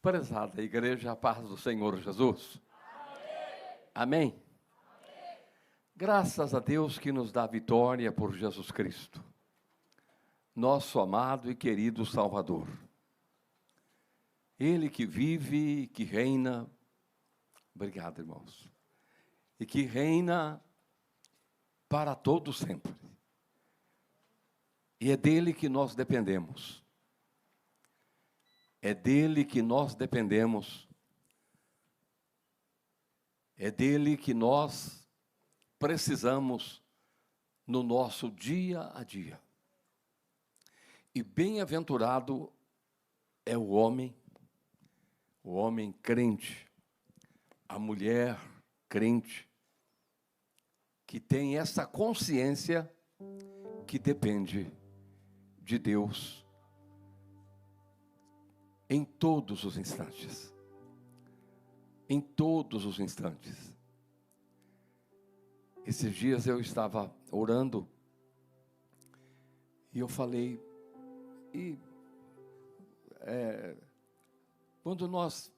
Prezada igreja, a paz do Senhor Jesus. Amém? Graças a Deus que nos dá vitória por Jesus Cristo, nosso amado e querido Salvador. Ele que vive e que reina, obrigado, irmãos, e que reina para todo sempre. E é dele que nós dependemos. É dele que nós dependemos. É dele que nós precisamos no nosso dia a dia. E bem-aventurado é o homem crente, a mulher crente, que tem essa consciência que depende de Deus em todos os instantes. Em todos os instantes. Esses dias eu estava orando e eu falei, quando nós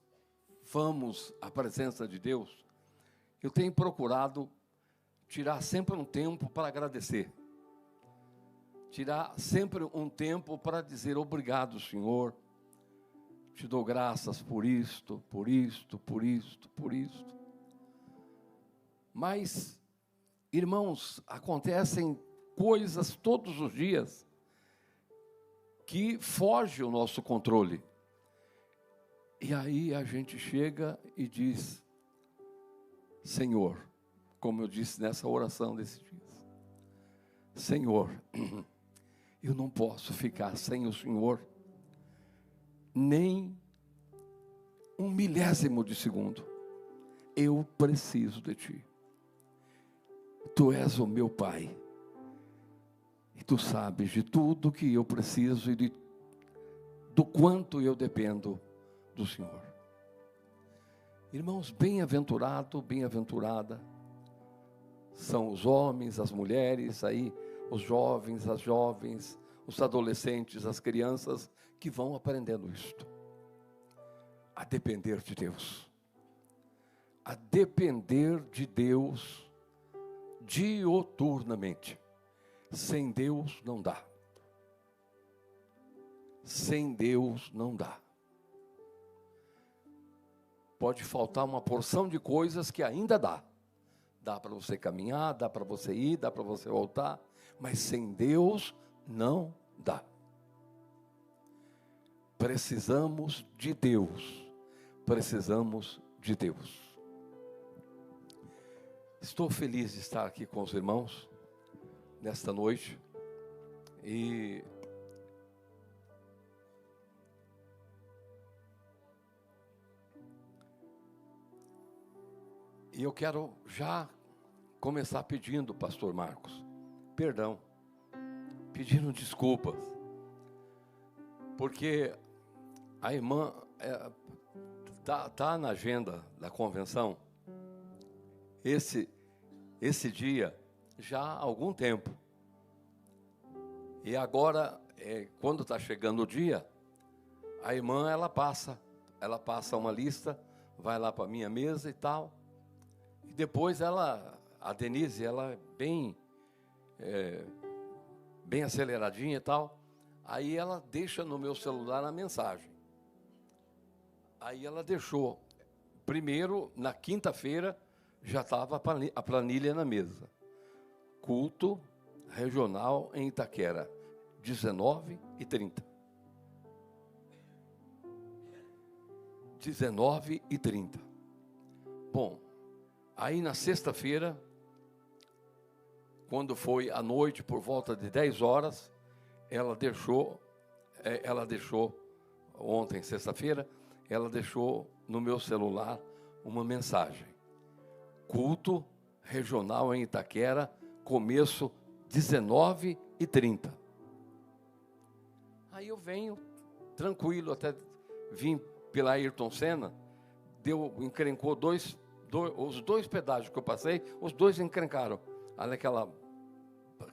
vamos à presença de Deus, eu tenho procurado tirar sempre um tempo para agradecer. Tirar sempre um tempo para dizer obrigado, Senhor. Te dou graças por isto, por isto, por isto, por isto. Mas, irmãos, acontecem coisas todos os dias que fogem ao nosso controle. E aí a gente chega e diz, Senhor, como eu disse nessa oração desses dias, Senhor, eu não posso ficar sem o Senhor nem um milésimo de segundo. Eu preciso de Ti. Tu és o meu Pai. E Tu sabes de tudo que eu preciso e do quanto eu dependo do Senhor. Irmãos, bem-aventurado, bem-aventurada são os homens, as mulheres, aí, os jovens, as jovens, os adolescentes, as crianças que vão aprendendo isto. A depender de Deus. A depender de Deus diuturnamente. Sem Deus não dá. Sem Deus não dá. Pode faltar uma porção de coisas que ainda dá. Dá para você caminhar, dá para você ir, dá para você voltar. Mas sem Deus não dá. Precisamos de Deus. Precisamos de Deus. Estou feliz de estar aqui com os irmãos nesta noite. E eu quero já começar pedindo, pastor Marcos, perdão, pedindo desculpas, porque a irmã tá na agenda da convenção esse dia já há algum tempo. E agora, quando está chegando o dia, a irmã ela passa uma lista, vai lá para a minha mesa e tal. E depois a Denise, ela é bem aceleradinha e tal. Aí ela deixa no meu celular a mensagem. Aí ela deixou. Primeiro, na quinta-feira, já estava a planilha na mesa. Culto regional em Itaquera, 19h30. 19h30. Bom, aí na sexta-feira, quando foi à noite, por volta de 10 horas, ela deixou ontem, sexta-feira, ela deixou no meu celular uma mensagem. Culto regional em Itaquera, começo 19h30. Aí eu venho tranquilo, até vim pela Ayrton Senna, encrencou os dois pedágios que eu passei, os dois encrencaram. Aí aquela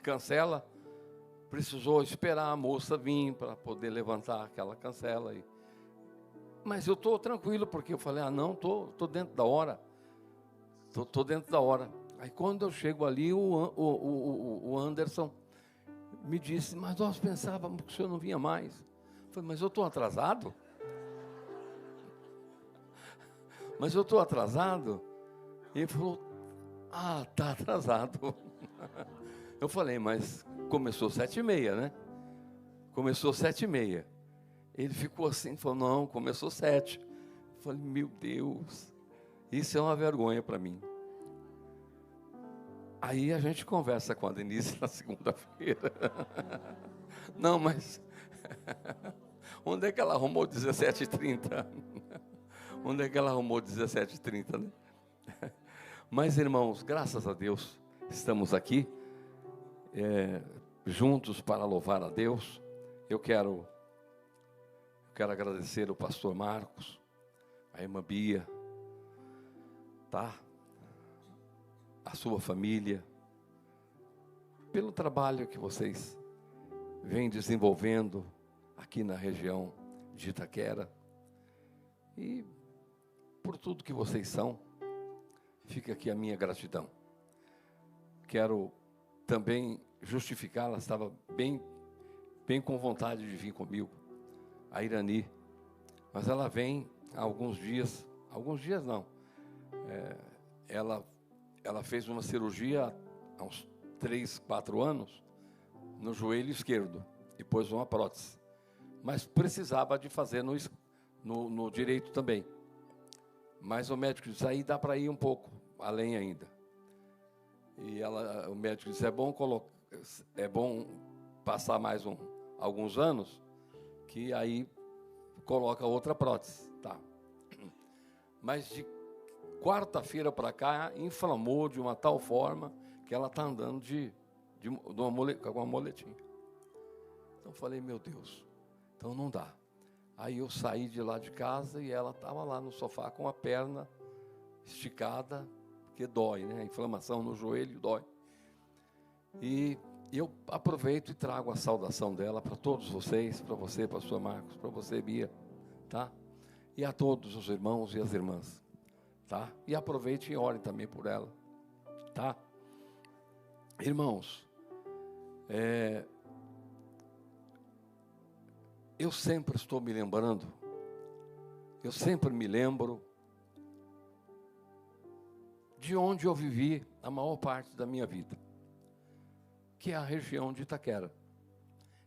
cancela, precisou esperar a moça vir para poder levantar aquela cancela. Mas eu estou tranquilo, porque eu falei, não, estou dentro da hora. Estou dentro da hora. Aí quando eu chego ali, o Anderson me disse, mas nós pensávamos que o senhor não vinha mais. Eu falei, mas eu estou atrasado? Mas eu estou atrasado? E ele falou, está atrasado. Eu falei, mas começou 7h30, né? Começou 7h30. Ele ficou assim, falou, não, começou 7. Eu falei, meu Deus, isso é uma vergonha para mim. Aí a gente conversa com a Denise na segunda-feira. Não, mas onde é que ela arrumou 17h30? Onde é que ela arrumou 17h30, né? Mas, irmãos, graças a Deus, estamos aqui, juntos para louvar a Deus. Eu quero agradecer o pastor Marcos, a irmã Bia, tá? A sua família, pelo trabalho que vocês vêm desenvolvendo aqui na região de Itaquera e por tudo que vocês são. Fica aqui a minha gratidão. Quero também justificar, ela estava bem com vontade de vir comigo, a Irani, mas ela vem há alguns dias não, ela fez uma cirurgia há uns 3, 4 anos no joelho esquerdo e pôs uma prótese, mas precisava de fazer no direito também. Mas o médico disse, aí dá para ir um pouco além ainda. E o médico disse, é bom passar mais alguns anos, que aí coloca outra prótese. Tá. Mas de quarta-feira para cá, inflamou de uma tal forma que ela está andando com uma moletinha. Então eu falei, meu Deus, então não dá. Aí eu saí de lá de casa e ela estava lá no sofá com a perna esticada, porque dói, né? A inflamação no joelho dói. E eu aproveito e trago a saudação dela para todos vocês, para você, pastor Marcos, para você, Bia, tá? E a todos os irmãos e as irmãs, tá? E aproveite e ore também por ela, tá? Irmãos, eu sempre estou me lembrando, eu sempre me lembro de onde eu vivi a maior parte da minha vida, que é a região de Itaquera.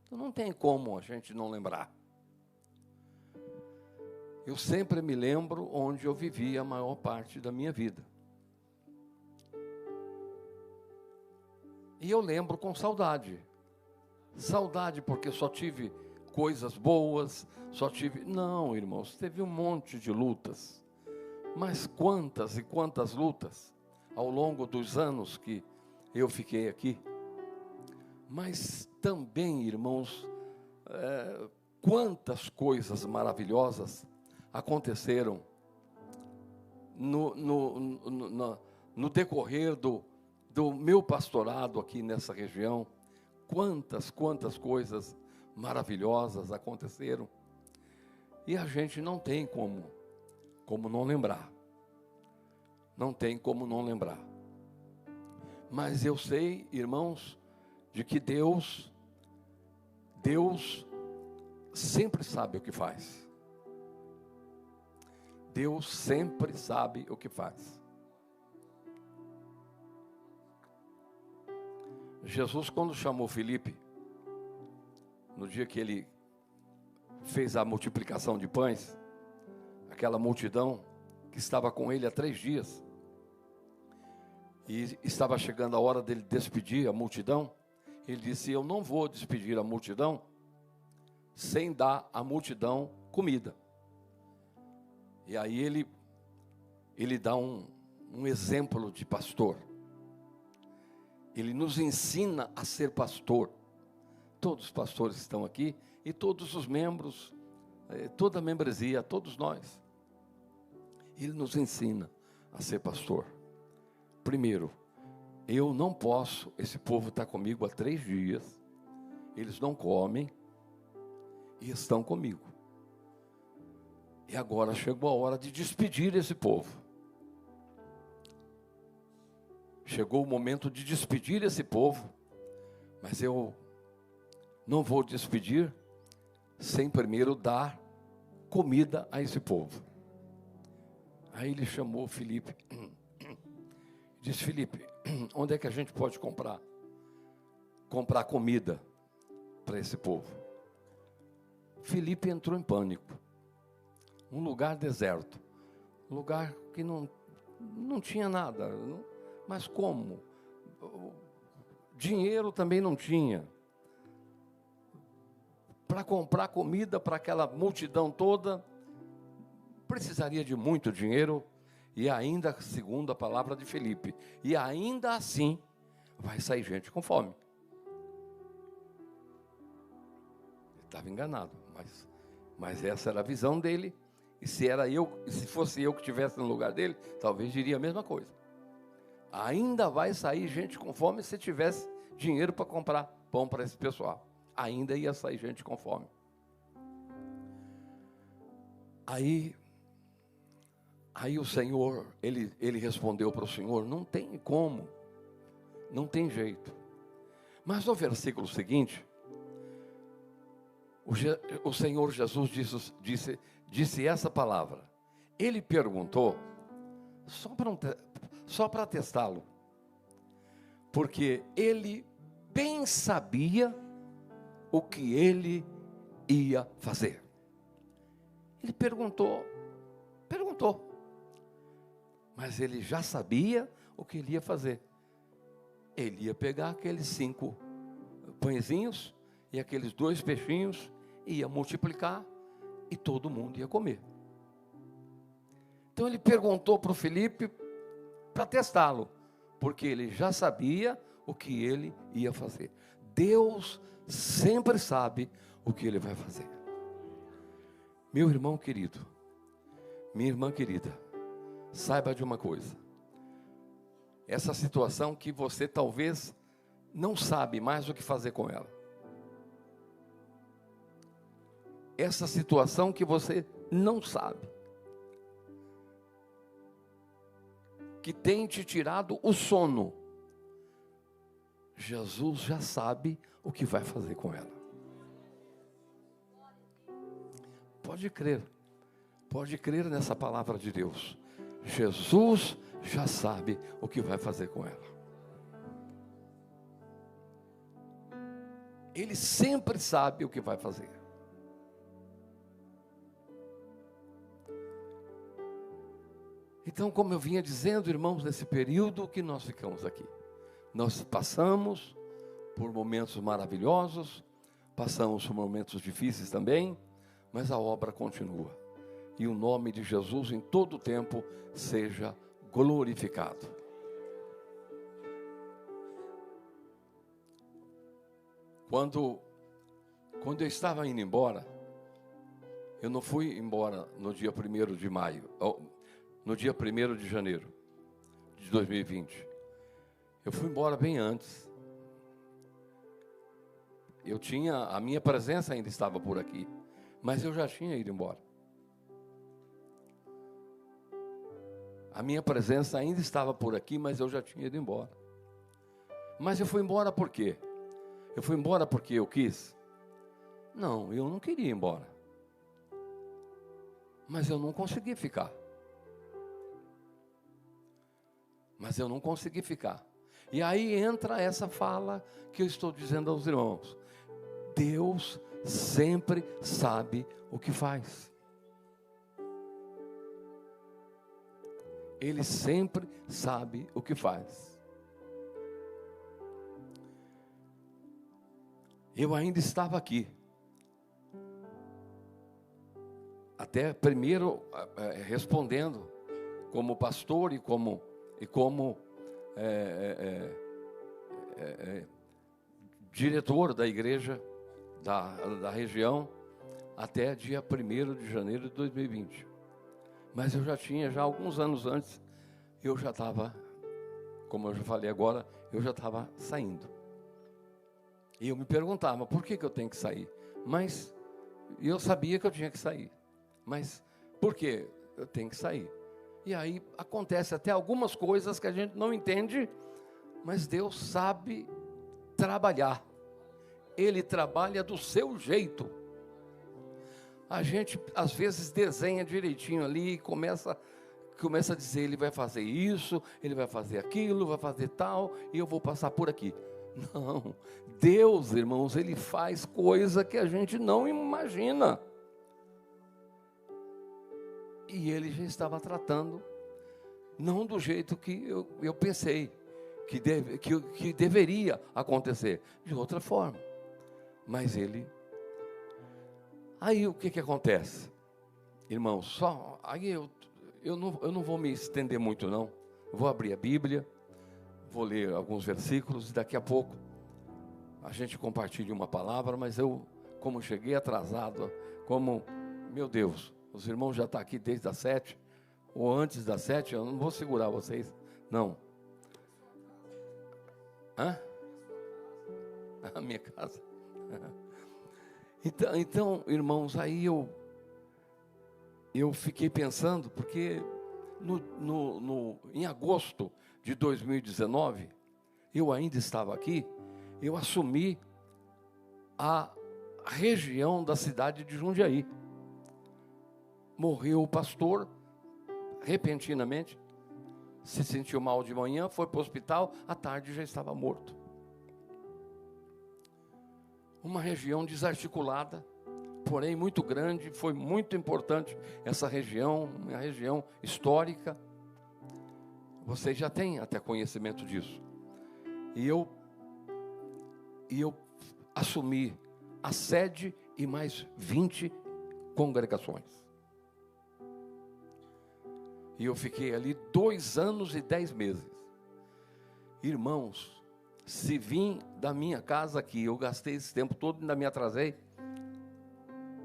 Então não tem como a gente não lembrar. Eu sempre me lembro onde eu vivi a maior parte da minha vida. E eu lembro com saudade. Saudade porque só tive coisas boas, Não, irmãos, teve um monte de lutas. Mas quantas e quantas lutas ao longo dos anos que eu fiquei aqui. Mas também, irmãos, quantas coisas maravilhosas aconteceram no decorrer do meu pastorado aqui nessa região. Quantas coisas maravilhosas aconteceram. E a gente não tem como não lembrar. Não tem como não lembrar. Mas eu sei, irmãos, de que Deus sempre sabe o que faz. Deus sempre sabe o que faz. Jesus, quando chamou Filipe, no dia que ele fez a multiplicação de pães, aquela multidão que estava com ele há 3 dias, e estava chegando a hora dele despedir a multidão, ele disse, eu não vou despedir a multidão sem dar à multidão comida. E aí ele dá um exemplo de pastor. Ele nos ensina a ser pastor. Todos os pastores estão aqui e todos os membros, toda a membresia, todos nós. Ele nos ensina a ser pastor. Primeiro, eu não posso, esse povo está comigo há 3 dias, eles não comem e estão comigo. E agora chegou a hora de despedir esse povo. Chegou o momento de despedir esse povo, mas eu não vou despedir sem primeiro dar comida a esse povo. Aí ele chamou Filipe, disse: Filipe, onde é que a gente pode comprar comida para esse povo? Filipe entrou em pânico. Um lugar deserto, um lugar que não tinha nada, mas como? Dinheiro também não tinha. Para comprar comida para aquela multidão toda, precisaria de muito dinheiro, e ainda, segundo a palavra de Filipe, e ainda assim, vai sair gente com fome. Ele estava enganado, mas essa era a visão dele, e se fosse eu que estivesse no lugar dele, talvez diria a mesma coisa. Ainda vai sair gente com fome se tivesse dinheiro para comprar pão para esse pessoal. Ainda ia sair gente com fome. Aí o Senhor, ele respondeu para o Senhor: não tem como, não tem jeito. Mas no versículo seguinte, o Senhor Jesus disse essa palavra. Ele perguntou, só para testá-lo, porque ele bem sabia o que ele ia fazer. Ele perguntou, mas ele já sabia o que ele ia fazer. Ele ia pegar aqueles 5 pãezinhos e aqueles 2 peixinhos, ia multiplicar e todo mundo ia comer. Então ele perguntou para o Filipe para testá-lo, porque ele já sabia o que ele ia fazer. Deus sempre sabe o que ele vai fazer. Meu irmão querido, minha irmã querida, saiba de uma coisa. Essa situação que você talvez não sabe mais o que fazer com ela. Essa situação que você não sabe, que tem te tirado o sono, Jesus já sabe o que vai fazer com ela. Pode crer nessa palavra de Deus. Jesus já sabe o que vai fazer com ela. Ele sempre sabe o que vai fazer. Então, como eu vinha dizendo, irmãos, nesse período que nós ficamos aqui, nós passamos por momentos maravilhosos, passamos por momentos difíceis também, mas a obra continua. E o nome de Jesus em todo o tempo seja glorificado. Quando eu estava indo embora, eu não fui embora no dia 1º de maio, no dia 1º de janeiro de 2020. Eu fui embora bem antes. A minha presença ainda estava por aqui, mas eu já tinha ido embora. A minha presença ainda estava por aqui, mas eu já tinha ido embora. Mas eu fui embora por quê? Eu fui embora porque eu quis? Não, eu não queria ir embora. Mas eu não consegui ficar. E aí entra essa fala que eu estou dizendo aos irmãos. Deus sempre sabe o que faz. Ele sempre sabe o que faz. Eu ainda estava aqui. Até primeiro respondendo como pastor e como diretor da igreja da região até dia 1º de janeiro de 2020. Mas eu já alguns anos antes, eu já estava, como eu já falei agora, eu já estava saindo. E eu me perguntava, por que eu tenho que sair? Mas eu sabia que eu tinha que sair. Mas Por quê? Eu tenho que sair. E aí acontece até algumas coisas que a gente não entende, mas Deus sabe trabalhar. Ele trabalha do seu jeito. A gente às vezes desenha direitinho ali e começa a dizer, ele vai fazer isso, ele vai fazer aquilo, vai fazer tal, e eu vou passar por aqui. Não, Deus, irmãos, Ele faz coisa que a gente não imagina. E Ele já estava tratando, não do jeito que eu pensei, que deveria acontecer, de outra forma. Mas Ele... Aí o que acontece? Irmãos, aí eu não vou me estender muito não. Eu vou abrir a Bíblia, vou ler alguns versículos e daqui a pouco a gente compartilha uma palavra, mas como cheguei atrasado, meu Deus, os irmãos já estão aqui desde as 7, ou antes das 7, eu não vou segurar vocês, não. Hã? A minha casa. Então, irmãos, aí eu fiquei pensando, porque em agosto de 2019, eu ainda estava aqui, eu assumi a região da cidade de Jundiaí. Morreu o pastor, repentinamente, se sentiu mal de manhã, foi para o hospital, à tarde já estava morto. Uma região desarticulada, porém muito grande, foi muito importante essa região, uma região histórica. Vocês já têm até conhecimento disso. E eu assumi a sede e mais 20 congregações. E eu fiquei ali 2 anos e 10 meses. Irmãos, se vim da minha casa aqui, eu gastei esse tempo todo e ainda me atrasei.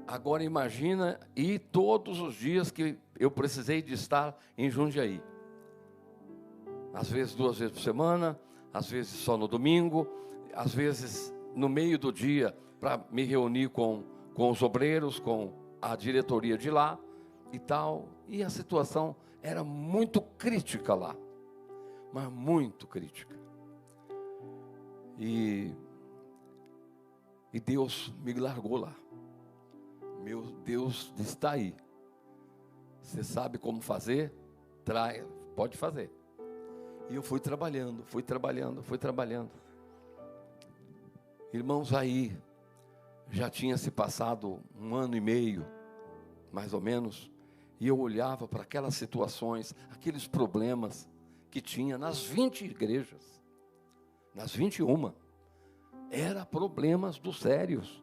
Agora imagina ir todos os dias que eu precisei de estar em Jundiaí. Às vezes 2 vezes por semana, às vezes só no domingo, às vezes no meio do dia para me reunir com os obreiros, com a diretoria de lá e tal. E a situação era muito crítica lá, mas muito crítica. E Deus me largou lá. Meu Deus está aí. Você sabe como fazer? Pode fazer. E eu fui trabalhando. Irmãos, aí já tinha se passado 1 ano e meio, mais ou menos, e eu olhava para aquelas situações, aqueles problemas que tinha nas 20 igrejas. Nas 21, era problemas dos sérios.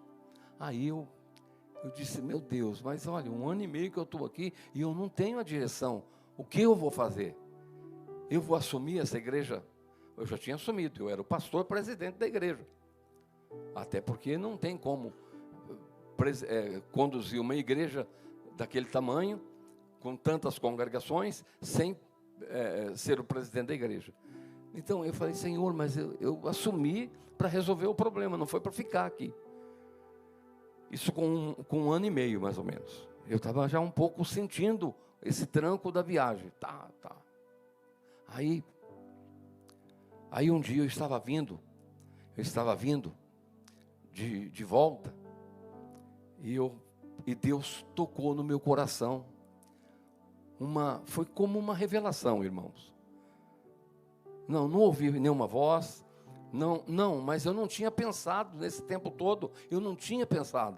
Aí eu disse, meu Deus, mas olha, 1 ano e meio que eu estou aqui e eu não tenho a direção. O que eu vou fazer? Eu vou assumir essa igreja? Eu já tinha assumido, eu era o pastor presidente da igreja. Até porque não tem como conduzir uma igreja daquele tamanho, com tantas congregações, sem ser o presidente da igreja. Então eu falei, Senhor, mas eu assumi para resolver o problema, não foi para ficar aqui. Isso com 1 ano e meio, mais ou menos. Eu estava já um pouco sentindo esse tranco da viagem. Tá. Aí um dia eu estava vindo de volta, e Deus tocou no meu coração. Foi como uma revelação, irmãos. Não ouvi nenhuma voz, mas eu não tinha pensado nesse tempo todo, eu não tinha pensado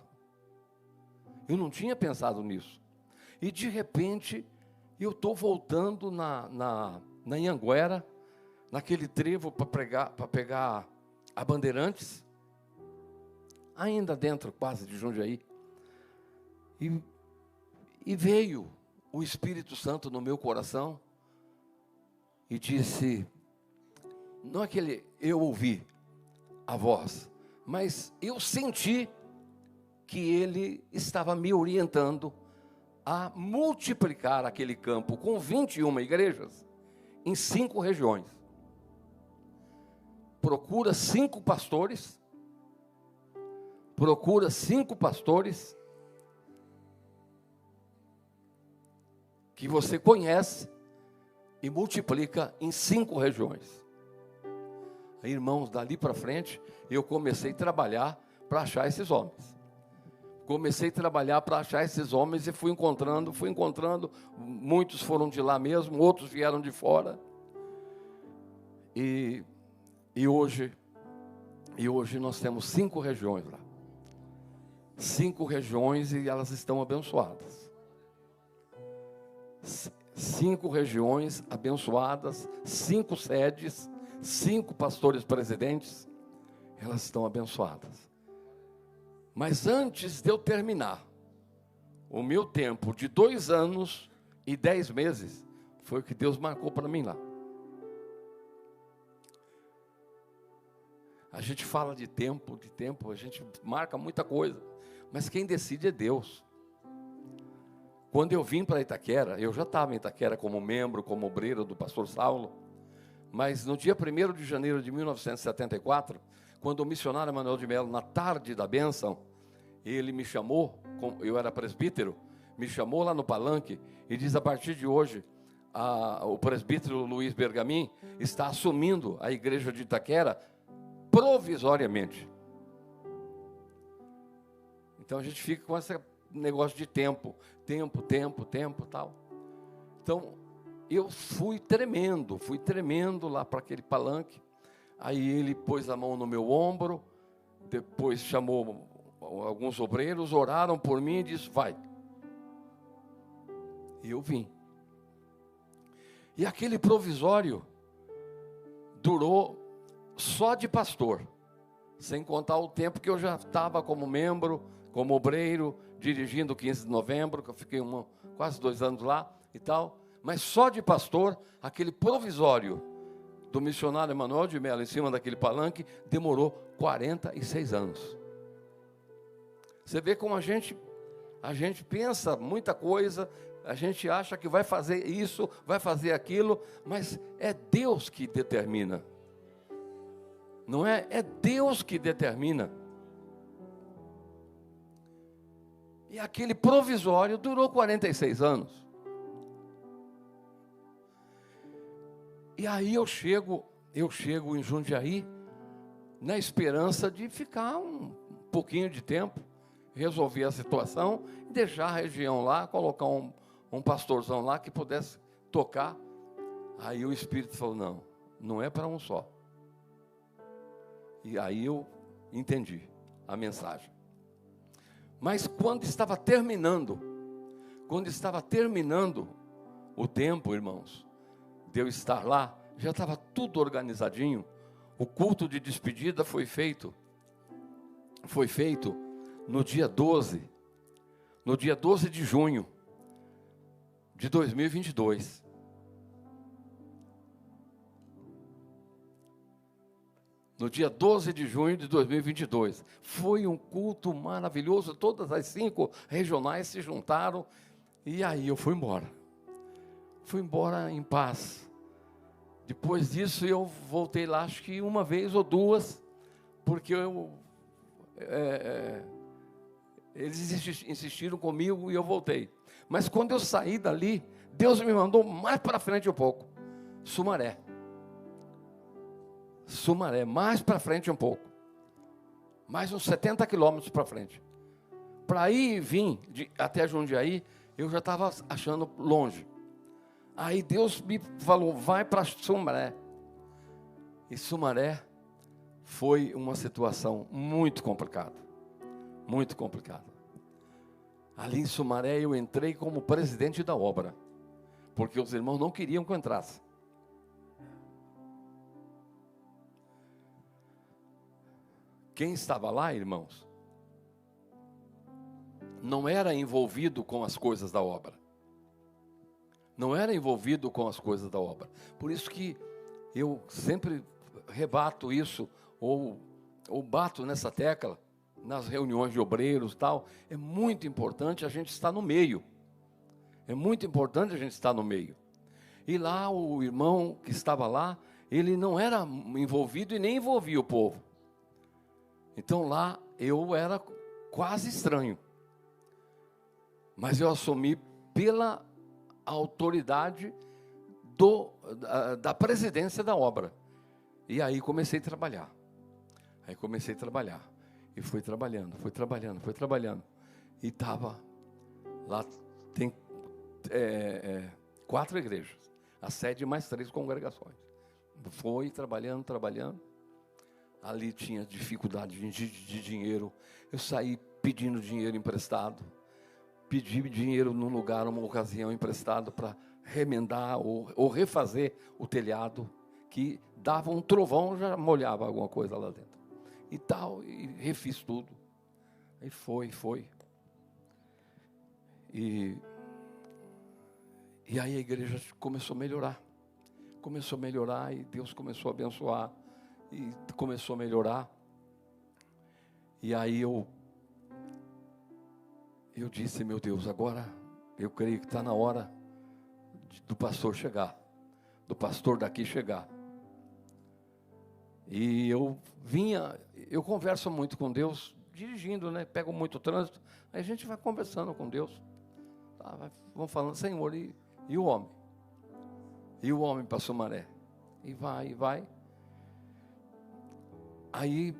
nisso. E de repente, eu estou voltando na Anhanguera, naquele trevo para pegar a Bandeirantes, ainda dentro quase de Jundiaí, e veio o Espírito Santo no meu coração, e disse... Não é que eu ouvi a voz, mas eu senti que ele estava me orientando a multiplicar aquele campo com 21 igrejas em 5 regiões. Procura 5 pastores, que você conhece e multiplica em 5 regiões. Aí, irmãos, dali para frente, eu comecei a trabalhar para achar esses homens. Comecei a trabalhar para achar esses homens e fui encontrando. Muitos foram de lá mesmo, outros vieram de fora. E hoje nós temos 5 regiões lá. 5 regiões e elas estão abençoadas. 5 regiões abençoadas, 5 sedes, 5 pastores presidentes, elas estão abençoadas. Mas antes de eu terminar o meu tempo de 2 anos e 10 meses, foi o que Deus marcou para mim lá. A gente fala de tempo, a gente marca muita coisa, mas quem decide é Deus. Quando eu vim para Itaquera, eu já estava em Itaquera como membro, como obreiro do pastor Saulo, mas no dia 1º de janeiro de 1974, quando o missionário Manuel de Melo, na tarde da bênção, ele me chamou, eu era presbítero, me chamou lá no palanque e diz: a partir de hoje, o presbítero Luiz Bergamin está assumindo a igreja de Itaquera provisoriamente. Então a gente fica com esse negócio de tempo, tal. Então eu fui tremendo lá para aquele palanque. Aí ele pôs a mão no meu ombro, depois chamou alguns obreiros, oraram por mim e disse: vai. E eu vim. E aquele provisório durou só de pastor, sem contar o tempo que eu já estava como membro, como obreiro, dirigindo o 15 de novembro, que eu fiquei quase 2 anos lá e tal. Mas só de pastor, aquele provisório do missionário Manuel de Melo, em cima daquele palanque, demorou 46 anos. Você vê como a gente pensa muita coisa, a gente acha que vai fazer isso, vai fazer aquilo, mas é Deus que determina. Não é? É Deus que determina. E aquele provisório durou 46 anos. E aí eu chego em Jundiaí, na esperança de ficar um pouquinho de tempo, resolver a situação, e deixar a região lá, colocar um pastorzão lá que pudesse tocar. Aí o Espírito falou: não é para um só. E aí eu entendi a mensagem. Mas quando estava terminando o tempo, irmãos, de eu estar lá, já estava tudo organizadinho. O culto de despedida foi feito no dia 12 de junho de 2022. No dia 12 de junho de 2022. Foi um culto maravilhoso, todas as 5 regionais se juntaram, e aí eu fui embora. Fui embora em paz. Depois disso eu voltei lá, acho que 1 vez ou 2, porque eles insistiram comigo e eu voltei. Mas quando eu saí dali, Deus me mandou mais para frente um pouco, Sumaré, mais para frente um pouco, mais uns 70 quilômetros para frente. Para ir e vir até Jundiaí, eu já estava achando longe. Aí Deus me falou: vai para Sumaré. E Sumaré foi uma situação muito complicada. Muito complicada. Ali em Sumaré eu entrei como presidente da obra, porque os irmãos não queriam que eu entrasse. Quem estava lá, irmãos, não era envolvido com as coisas da obra. Não era envolvido com as coisas da obra. Por isso que eu sempre rebato isso, ou bato nessa tecla, nas reuniões de obreiros e tal. É muito importante a gente estar no meio. É muito importante a gente estar no meio. E lá o irmão que estava lá, ele não era envolvido e nem envolvia o povo. Então lá eu era quase estranho. Mas eu assumi pela a autoridade da presidência da obra. E aí comecei a trabalhar. E fui trabalhando. E estava lá, tem 4 igrejas, a sede mais 3 congregações. Foi trabalhando. Ali tinha dificuldade de dinheiro. Eu saí pedindo dinheiro emprestado. Pedi dinheiro num lugar, uma ocasião, emprestado para remendar ou refazer o telhado, que dava um trovão, já molhava alguma coisa lá dentro. E tal, e refiz tudo. Aí foi. E aí a igreja começou a melhorar, e Deus começou a abençoar, e começou a melhorar. E aí eu disse, meu Deus, agora eu creio que está na hora do pastor chegar, do pastor daqui chegar. E eu converso muito com Deus, dirigindo, né? Pego muito trânsito, aí a gente vai conversando com Deus. Tá, vamos falando, Senhor, e o homem? E o homem para Sumaré? E vai. Aí,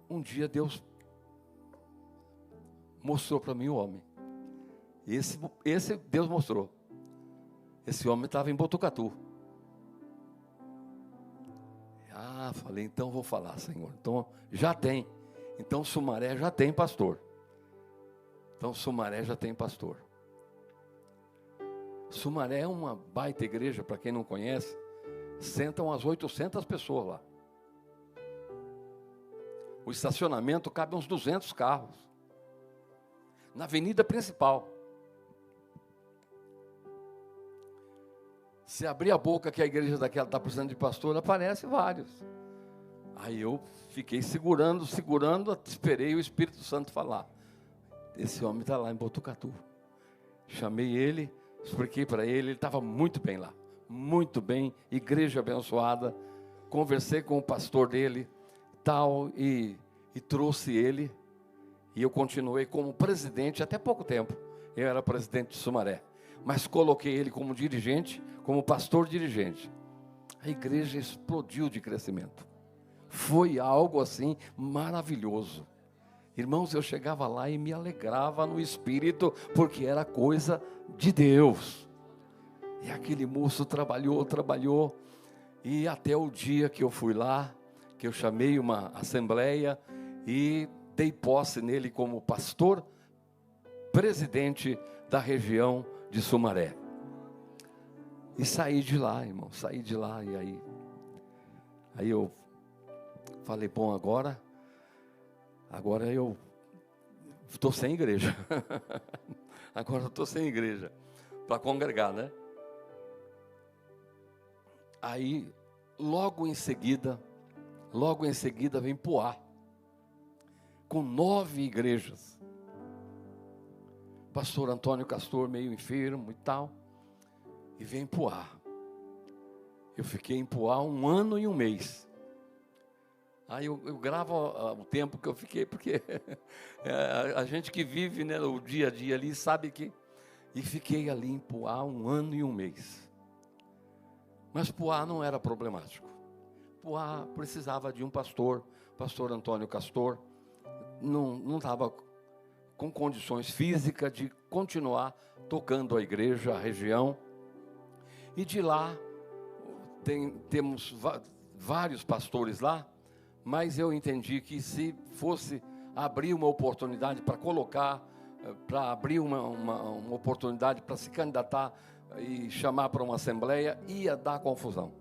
um dia Deus mostrou para mim o homem. Esse Deus mostrou. Esse homem estava em Botucatu. Falei, então vou falar, Senhor. Então, já tem. Então, Sumaré já tem pastor. Sumaré é uma baita igreja, para quem não conhece. Sentam as 800 pessoas lá. O estacionamento cabe uns 200 carros. Na avenida principal. Se abrir a boca que a igreja daquela está precisando de pastor, aparece vários. Aí eu fiquei segurando, esperei o Espírito Santo falar. Esse homem está lá em Botucatu. Chamei ele, expliquei para ele estava muito bem lá. Muito bem, igreja abençoada. Conversei com o pastor dele, tal, e trouxe ele. E eu continuei como presidente até pouco tempo. Eu era presidente de Sumaré. Mas coloquei ele como dirigente, como pastor dirigente. A igreja explodiu de crescimento. Foi algo assim maravilhoso. Irmãos, eu chegava lá e me alegrava no espírito, porque era coisa de Deus. E aquele moço trabalhou, e até o dia que eu fui lá, que eu chamei uma assembleia e dei posse nele como pastor, presidente da região de Sumaré. E saí de lá, irmão, e aí eu falei, bom, agora eu estou sem igreja. Agora eu estou sem igreja para congregar, né? Aí, logo em seguida vem Poá, com 9 igrejas. Pastor Antônio Castor meio enfermo e tal, e vem Poá. Eu fiquei em Poá 1 ano e 1 mês. Aí eu gravo o tempo que eu fiquei, porque a gente que vive, né, o dia a dia ali sabe que... E fiquei ali em Poá 1 ano e 1 mês. Mas Poá não era problemático. Poá precisava de um pastor Antônio Castor, não estava com condições físicas de continuar tocando a igreja, a região. E de lá, temos vários pastores lá, mas eu entendi que se fosse abrir uma oportunidade para colocar, para abrir uma oportunidade para se candidatar e chamar para uma assembleia, ia dar confusão.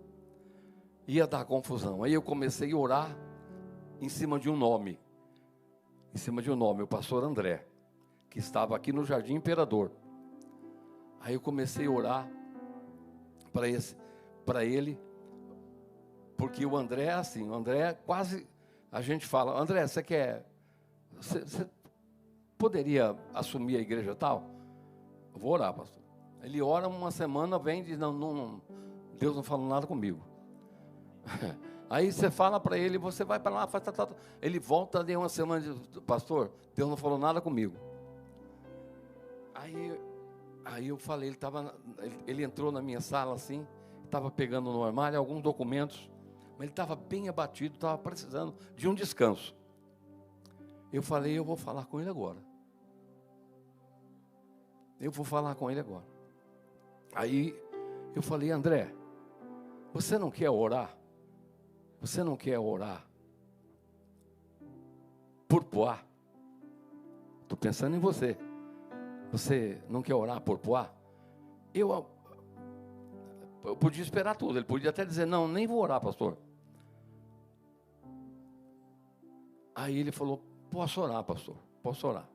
Aí eu comecei a orar em cima de um nome, o pastor André, que estava aqui no Jardim Imperador. Aí eu comecei a orar para ele, porque o André é assim, quase, a gente fala, André, você poderia assumir a igreja tal? Eu vou orar, pastor. Ele ora uma semana, vem e diz, não, Deus não falou nada comigo. Aí você fala para ele, você vai para lá, faz tal. Ele volta de uma semana e diz, pastor, Deus não falou nada comigo. Aí Aí eu falei, ele entrou na minha sala assim, estava pegando no armário alguns documentos, mas ele estava bem abatido, estava precisando de um descanso. Eu falei, eu vou falar com ele agora. Eu vou falar com ele agora. Aí eu falei, André, você não quer orar? Você não quer orar por Poá? Estou pensando em você. Você não quer orar por Poá? Eu podia esperar tudo. Ele podia até dizer, não, nem vou orar, pastor. Aí ele falou, posso orar, pastor, posso orar.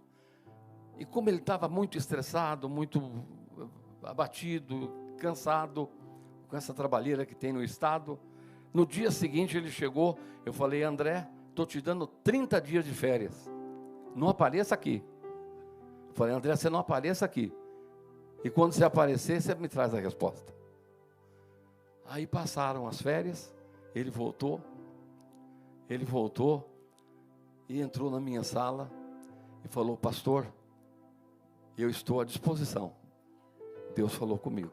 E como ele estava muito estressado, muito abatido, cansado, com essa trabalheira que tem no estado, no dia seguinte ele chegou, eu falei, André, estou te dando 30 dias de férias, não apareça aqui. Eu falei, André, você não apareça aqui, e quando você aparecer, você me traz a resposta. Aí passaram as férias, ele voltou e entrou na minha sala e falou, pastor, eu estou à disposição. Deus falou comigo.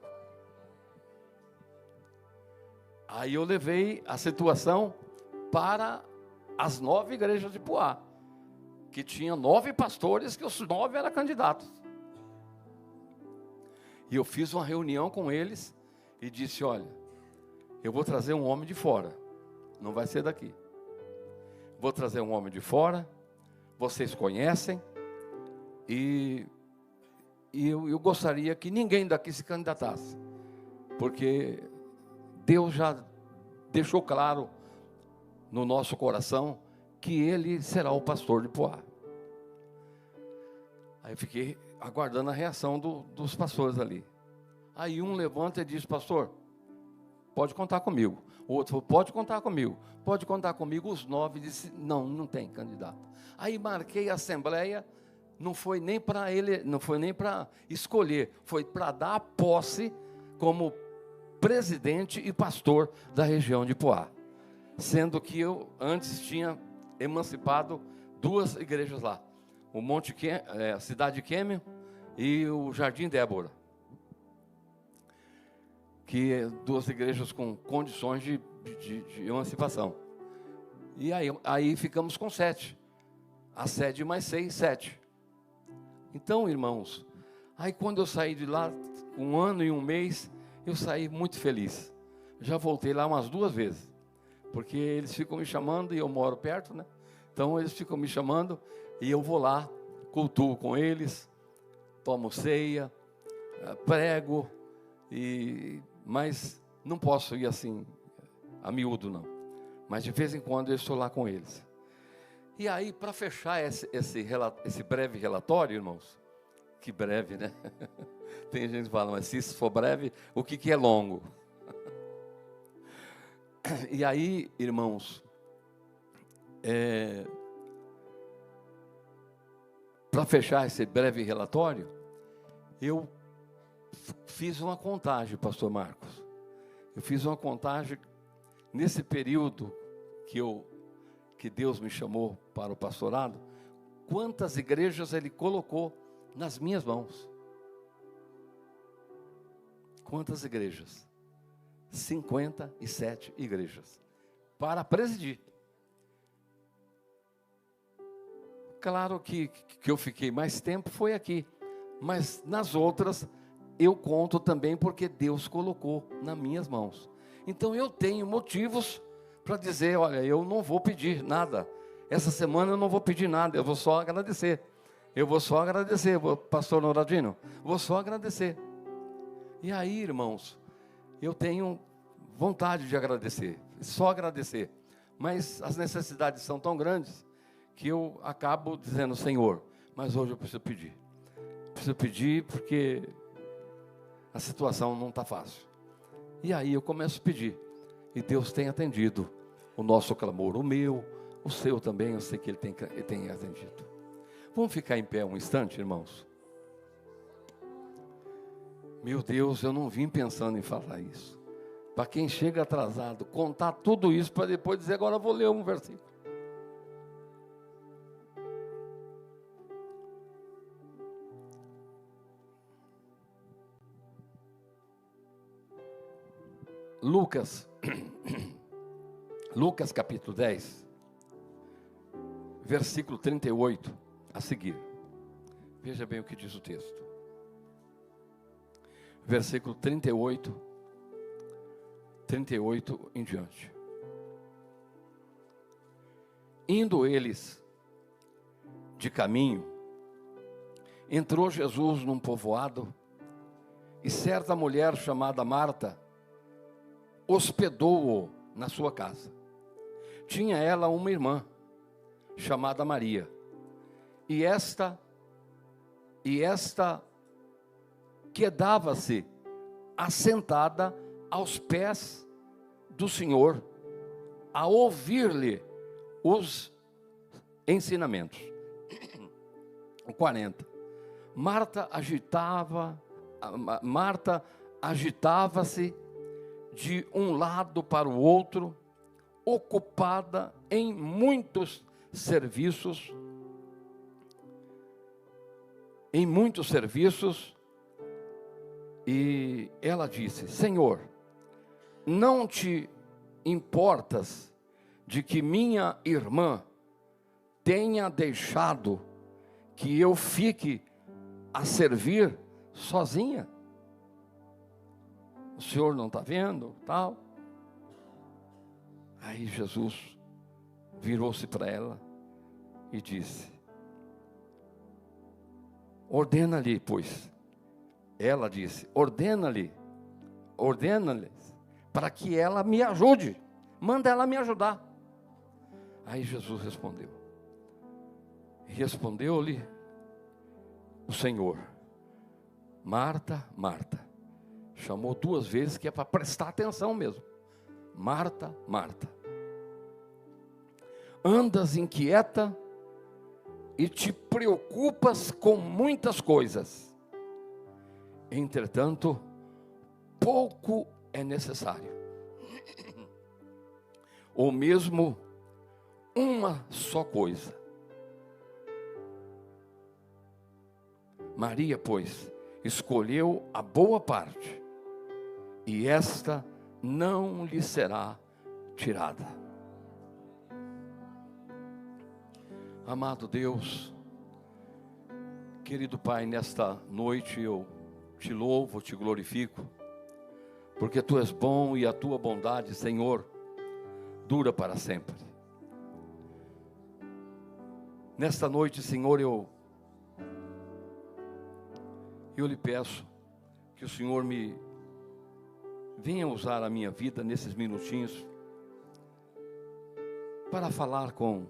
Aí eu levei a situação para as 9 igrejas de Poá, que tinha 9 pastores, que os 9 eram candidatos. E eu fiz uma reunião com eles e disse, olha, eu vou trazer um homem de fora, não vai ser daqui. Vou trazer um homem de fora, vocês conhecem, e eu gostaria que ninguém daqui se candidatasse, porque Deus já deixou claro no nosso coração que ele será o pastor de Poá. Aí eu fiquei aguardando a reação dos pastores ali. Aí um levanta e diz, pastor, pode contar comigo. O outro falou, pode contar comigo. Pode contar comigo. Os 9 disse, não tem candidato. Aí marquei a assembleia, não foi nem para escolher, foi para dar a posse como presidente e pastor da região de Poá. Sendo que eu antes tinha emancipado 2 igrejas lá. A Cidade Quêmio e o Jardim Débora. Que é 2 igrejas com condições de emancipação. E aí ficamos com 7. A sede mais 6, 7. Então, irmãos, aí quando eu saí de lá, 1 ano e 1 mês, eu saí muito feliz. Já voltei lá umas 2 vezes, porque eles ficam me chamando e eu moro perto, né? Então eles ficam me chamando e eu vou lá, cultuo com eles, tomo ceia, prego, mas não posso ir assim, a miúdo não. Mas de vez em quando eu estou lá com eles. E aí, para fechar esse breve relatório, irmãos, que breve, né? Tem gente que fala, mas se isso for breve, o que é longo? E aí, irmãos, para fechar esse breve relatório, eu fiz uma contagem, pastor Marcos. Eu fiz uma contagem nesse período que Deus me chamou para o pastorado, quantas igrejas Ele colocou nas minhas mãos. Quantas igrejas? 57 igrejas para presidir. Claro que eu fiquei mais tempo foi aqui, mas nas outras eu conto também porque Deus colocou nas minhas mãos. Então eu tenho motivos para dizer, olha, eu não vou pedir nada. Essa semana eu não vou pedir nada, eu vou só agradecer. Pastor Noradino, vou só agradecer. E aí, irmãos, eu tenho vontade de agradecer, só agradecer. Mas as necessidades são tão grandes que eu acabo dizendo, Senhor, mas hoje eu preciso pedir. Preciso pedir porque a situação não está fácil. E aí eu começo a pedir. E Deus tem atendido o nosso clamor, o meu, o seu também, eu sei que Ele tem atendido. Vamos ficar em pé um instante, irmãos? Meu Deus, eu não vim pensando em falar isso. Para quem chega atrasado, contar tudo isso para depois dizer, agora eu vou ler um versículo. Lucas, Lucas capítulo 10, versículo 38, a seguir. Veja bem o que diz o texto. Versículo 38 em diante. Indo eles de caminho, entrou Jesus num povoado, e certa mulher chamada Marta hospedou-o na sua casa. Tinha ela uma irmã chamada Maria, e esta quedava-se assentada aos pés do Senhor, a ouvir-lhe os ensinamentos. 40. Marta agitava-se de um lado para o outro, ocupada em muitos serviços, e ela disse: Senhor, não te importas de que minha irmã tenha deixado que eu fique a servir sozinha? O senhor não está vendo, tal? Aí Jesus virou-se para ela e disse: ordena-lhe, pois. Ela disse: ordena-lhe para que ela me ajude. Manda ela me ajudar. Aí Jesus respondeu. Respondeu-lhe o Senhor: Marta, Marta. Chamou 2 vezes, que é para prestar atenção mesmo. Marta, Marta. Andas inquieta e te preocupas com muitas coisas. Entretanto, pouco é necessário. Ou mesmo uma só coisa. Maria, pois, escolheu a boa parte, e esta não lhe será tirada. Amado Deus, querido Pai, nesta noite eu te louvo, te glorifico, porque Tu és bom e a Tua bondade, Senhor, dura para sempre. Nesta noite, Senhor, eu lhe peço que o Senhor me venha usar a minha vida nesses minutinhos para falar com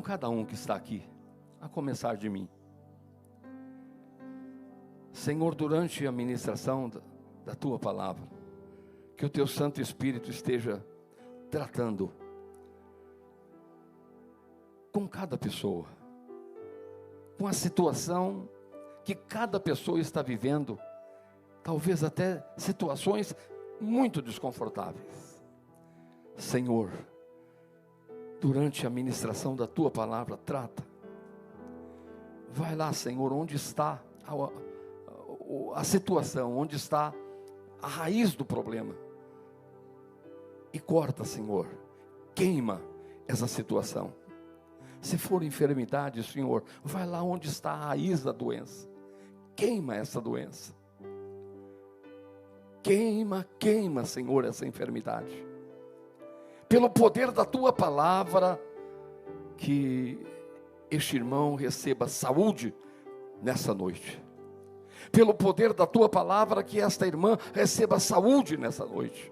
cada um que está aqui, a começar de mim. Senhor, durante a ministração da Tua palavra, que o Teu Santo Espírito esteja tratando com cada pessoa, com a situação que cada pessoa está vivendo, talvez até situações muito desconfortáveis. Senhor, durante a ministração da Tua palavra, trata. Vai lá, Senhor, onde está a situação, onde está a raiz do problema, e corta, Senhor, queima essa situação. Se for enfermidade, Senhor, vai lá onde está a raiz da doença, queima essa doença, queima, Senhor, essa enfermidade, pelo poder da Tua palavra, que este irmão receba saúde nessa noite. Pelo poder da Tua palavra, que esta irmã receba saúde nessa noite.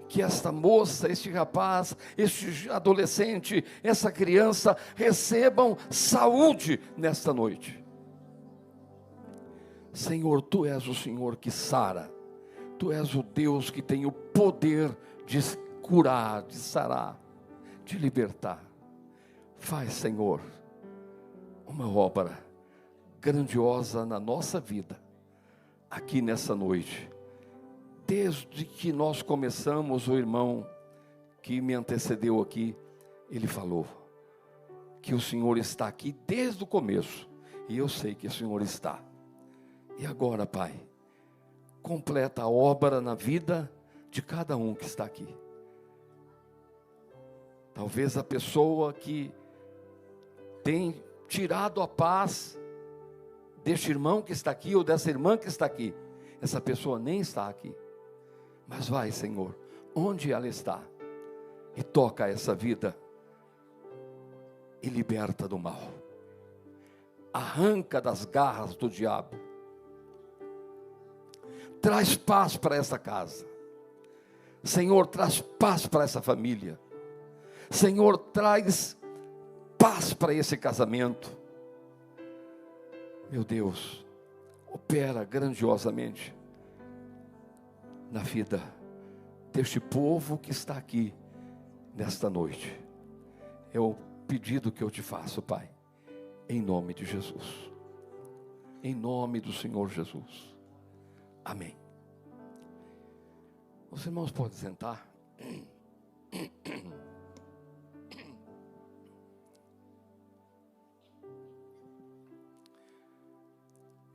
Que esta moça, este rapaz, este adolescente, essa criança recebam saúde nesta noite. Senhor, Tu és o Senhor que sara. Tu és o Deus que tem o poder de curar, de sarar, de libertar. Faz, Senhor, uma obra grandiosa na nossa vida, aqui nessa noite. Desde que nós começamos, o irmão que me antecedeu aqui, ele falou que o Senhor está aqui desde o começo, e eu sei que o Senhor está. E agora, Pai, completa a obra na vida de cada um que está aqui. Talvez a pessoa que tem tirado a paz deste irmão que está aqui, ou dessa irmã que está aqui, essa pessoa nem está aqui. Mas vai, Senhor, onde ela está, e toca essa vida, e liberta do mal, arranca das garras do diabo, traz paz para essa casa, Senhor, traz paz para essa família, Senhor, traz paz para esse casamento. Meu Deus, opera grandiosamente na vida deste povo que está aqui nesta noite. É o pedido que eu te faço, Pai, em nome de Jesus, em nome do Senhor Jesus. Amém. Os irmãos podem sentar.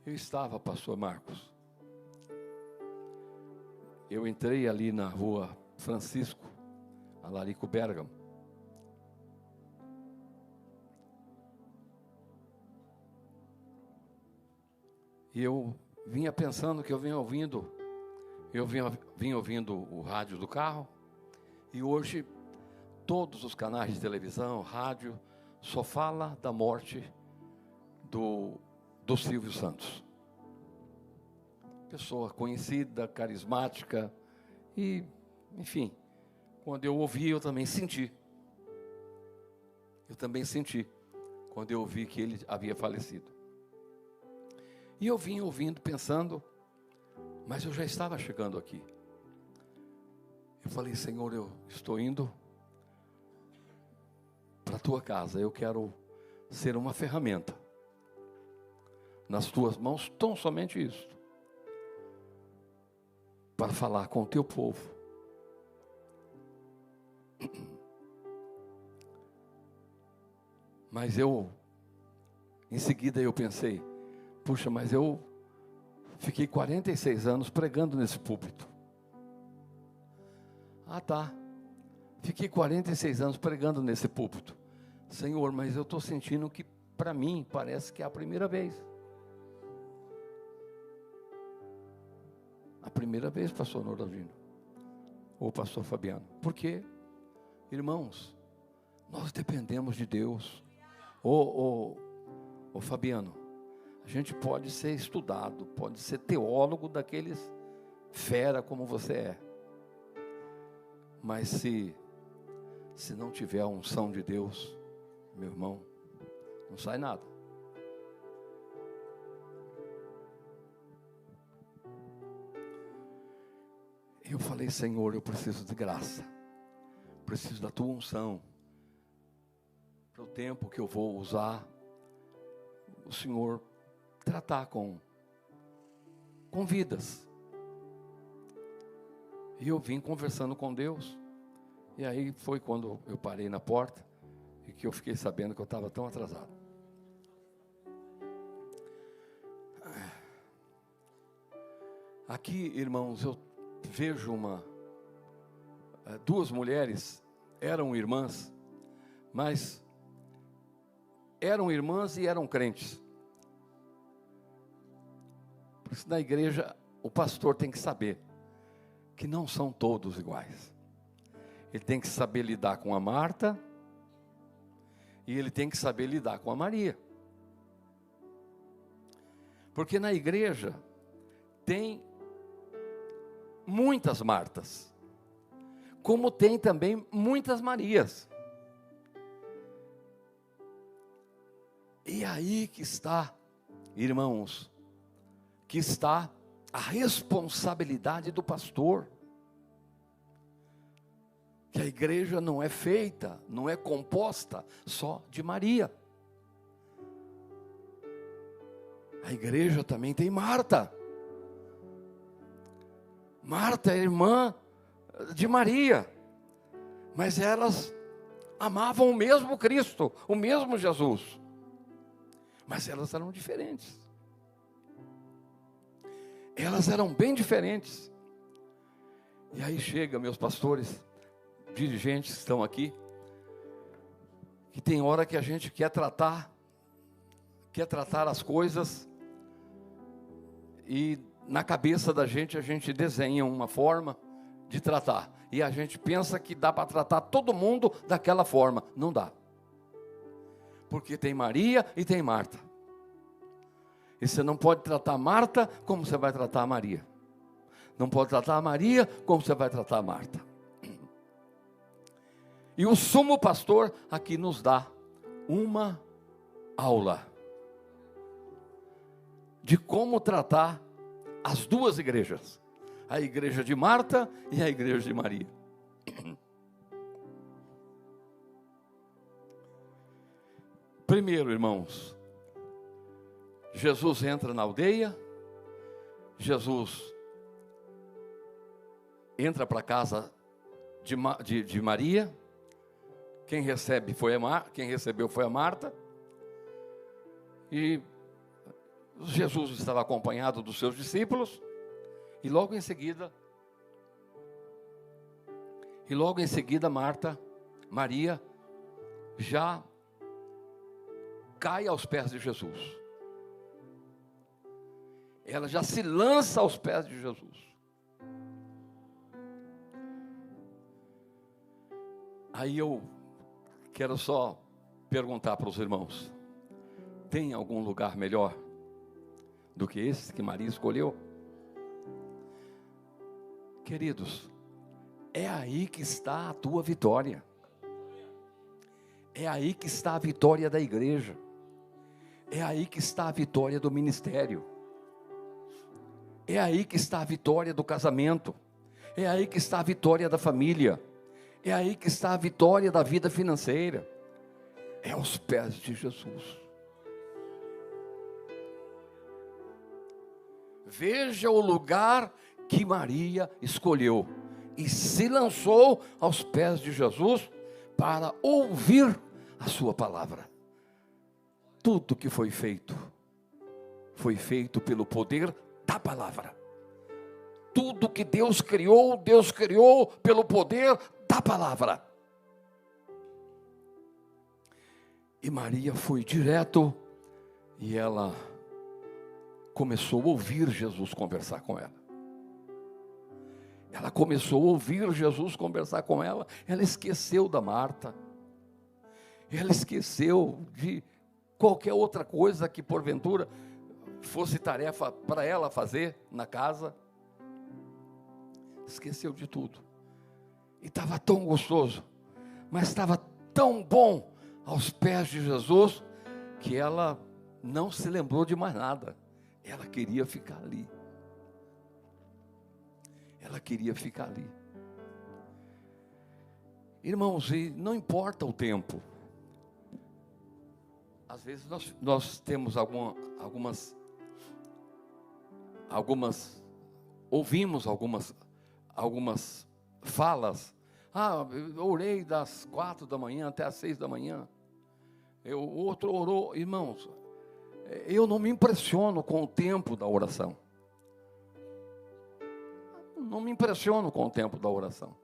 Eu estava, pastor Marcos, eu entrei ali na rua Francisco, Alarico Bergamo, e eu vinha pensando que eu vinha ouvindo o rádio do carro, e hoje todos os canais de televisão, rádio, só fala da morte do Silvio Santos. Pessoa conhecida, carismática, e, enfim, quando eu ouvi, eu também senti. Quando eu ouvi que ele havia falecido. E eu vim ouvindo, pensando, mas eu já estava chegando aqui. Eu falei, Senhor, eu estou indo para a tua casa, eu quero ser uma ferramenta nas tuas mãos, tão somente isso, para falar com o teu povo. Mas em seguida eu pensei, puxa, mas eu fiquei 46 anos pregando nesse púlpito. Ah, tá. Fiquei 46 anos pregando nesse púlpito. Senhor, mas eu estou sentindo que, para mim, parece que é a primeira vez. A primeira vez, pastor Noraldino, ou pastor Fabiano. Por quê? Irmãos, nós dependemos de Deus. Ô Fabiano, a gente pode ser estudado, pode ser teólogo daqueles fera como você é. Mas se não tiver a unção de Deus, meu irmão, não sai nada. Eu falei, Senhor, eu preciso de graça, preciso da tua unção, para o tempo que eu vou usar, o Senhor tratar com vidas. E eu vim conversando com Deus, e aí foi quando eu parei na porta, e que eu fiquei sabendo que eu estava tão atrasado. Aqui, irmãos, eu vejo duas mulheres, eram irmãs, mas eram irmãs e eram crentes. Por isso, na igreja, o pastor tem que saber que não são todos iguais. Ele tem que saber lidar com a Marta, e ele tem que saber lidar com a Maria. Porque na igreja tem muitas Martas, como tem também muitas Marias. E aí que está, irmãos, que está a responsabilidade do pastor. Que a igreja não é feita, não é composta só de Maria. A igreja também tem Marta. Marta é irmã de Maria, mas elas amavam o mesmo Cristo, o mesmo Jesus, mas elas eram diferentes. Elas eram bem diferentes. E aí chega, meus pastores, dirigentes que estão aqui, que tem hora que a gente quer tratar as coisas, e na cabeça da gente a gente desenha uma forma de tratar, e a gente pensa que dá para tratar todo mundo daquela forma. Não dá, porque tem Maria e tem Marta, e você não pode tratar Marta como você vai tratar a Maria, não pode tratar a Maria como você vai tratar a Marta. E o sumo pastor aqui nos dá uma aula de como tratar as duas igrejas, a igreja de Marta e a igreja de Maria. Primeiro, irmãos, Jesus entra na aldeia, Jesus entra para a casa de Maria. Quem recebeu foi a Marta, e Jesus estava acompanhado dos seus discípulos, e logo em seguida Maria já cai aos pés de Jesus. Ela já se lança aos pés de Jesus. Aí eu quero só perguntar para os irmãos: tem algum lugar melhor do que esse que Maria escolheu? Queridos, é aí que está a tua vitória. É aí que está a vitória da igreja. É aí que está a vitória do ministério. É aí que está a vitória do casamento. É aí que está a vitória da família. É aí que está a vitória da vida financeira. É aos pés de Jesus. Veja o lugar que Maria escolheu e se lançou aos pés de Jesus para ouvir a sua palavra. Tudo que foi feito pelo poder da palavra. Tudo que Deus criou pelo poder da palavra. E Maria foi direto e ela começou a ouvir Jesus conversar com ela. Ela começou a ouvir Jesus conversar com ela. Ela esqueceu da Marta. Ela esqueceu de qualquer outra coisa que porventura fosse tarefa para ela fazer na casa. Esqueceu de tudo. E estava tão gostoso, mas estava tão bom aos pés de Jesus, que ela não se lembrou de mais nada. Ela queria ficar ali. Ela queria ficar ali. Irmãos, e não importa o tempo. Às vezes nós temos ouvimos algumas falas. Eu orei das 4 da manhã até as 6 da manhã. O outro orou. Irmãos, eu não me impressiono com o tempo da oração. Não me impressiono com o tempo da oração.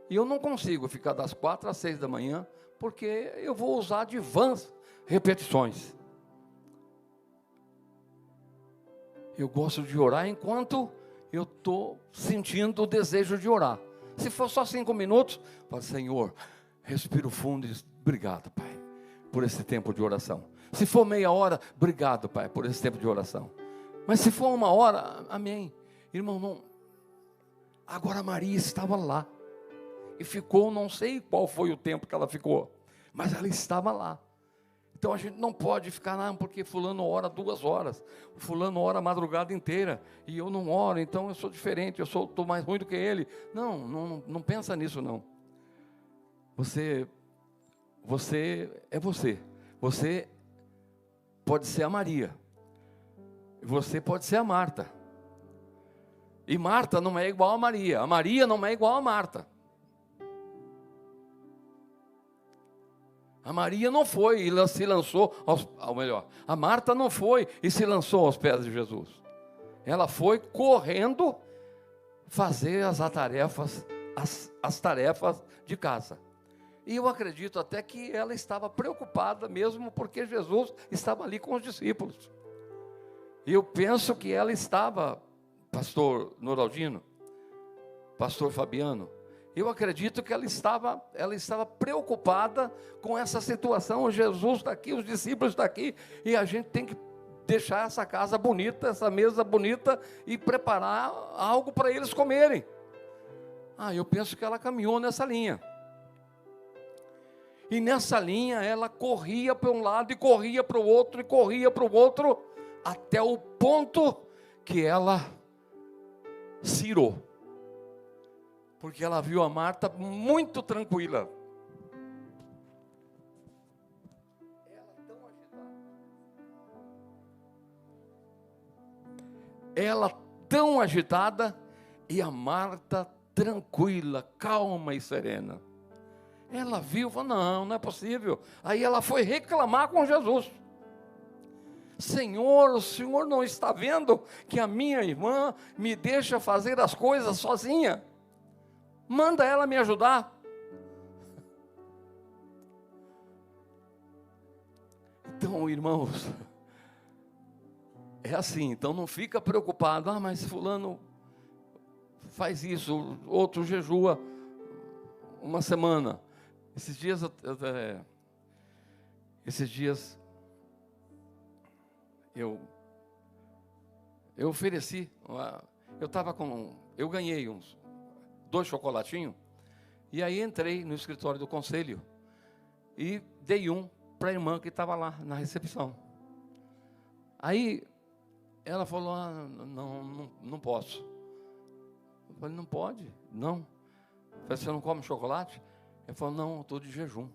E eu não consigo ficar das 4 às 6 da manhã, porque eu vou usar de vãs repetições. Eu gosto de orar enquanto eu estou sentindo o desejo de orar. Se for só 5 minutos, falo: Senhor, respiro fundo e diz: obrigado, Pai, por esse tempo de oração. Se for meia hora, obrigado, Pai, por esse tempo de oração. Mas se for 1 hora, amém. Irmão, não. Agora Maria estava lá. E ficou, não sei qual foi o tempo que ela ficou, mas ela estava lá. Então a gente não pode ficar lá, porque fulano ora 2 horas, fulano ora a madrugada inteira, e eu não oro, então eu sou diferente, estou mais ruim do que ele. Não pensa nisso não. Você é você. Você pode ser a Maria, você pode ser a Marta. E Marta não é igual a Maria não é igual a Marta. A Maria não foi e se lançou a Marta não foi e se lançou aos pés de Jesus. Ela foi correndo fazer as tarefas de casa. E eu acredito até que ela estava preocupada mesmo, porque Jesus estava ali com os discípulos. E eu penso que ela estava, pastor Noraldino, pastor Fabiano, eu acredito que ela estava preocupada com essa situação. Jesus está aqui, os discípulos estão aqui, e a gente tem que deixar essa casa bonita, essa mesa bonita, e preparar algo para eles comerem. Eu penso que ela caminhou nessa linha. E nessa linha ela corria para um lado e corria para o outro, e corria para o outro, até o ponto que ela cirou. Porque ela viu a Marta muito tranquila. Ela tão agitada e a Marta tranquila, calma e serena. Ela viu, falou, não é possível. Aí ela foi reclamar com Jesus. Senhor, o Senhor não está vendo que a minha irmã me deixa fazer as coisas sozinha? Manda ela me ajudar. Então, irmãos, é assim, então não fica preocupado, mas fulano faz isso, outro jejua uma semana. Esses dias eu ofereci, eu ganhei uns 2 chocolatinhos, e aí entrei no escritório do conselho e dei um para a irmã que estava lá na recepção. Aí ela falou, não posso. Eu falei, não pode? Não. Eu falei, você não come chocolate? Ele falou, não, estou de jejum.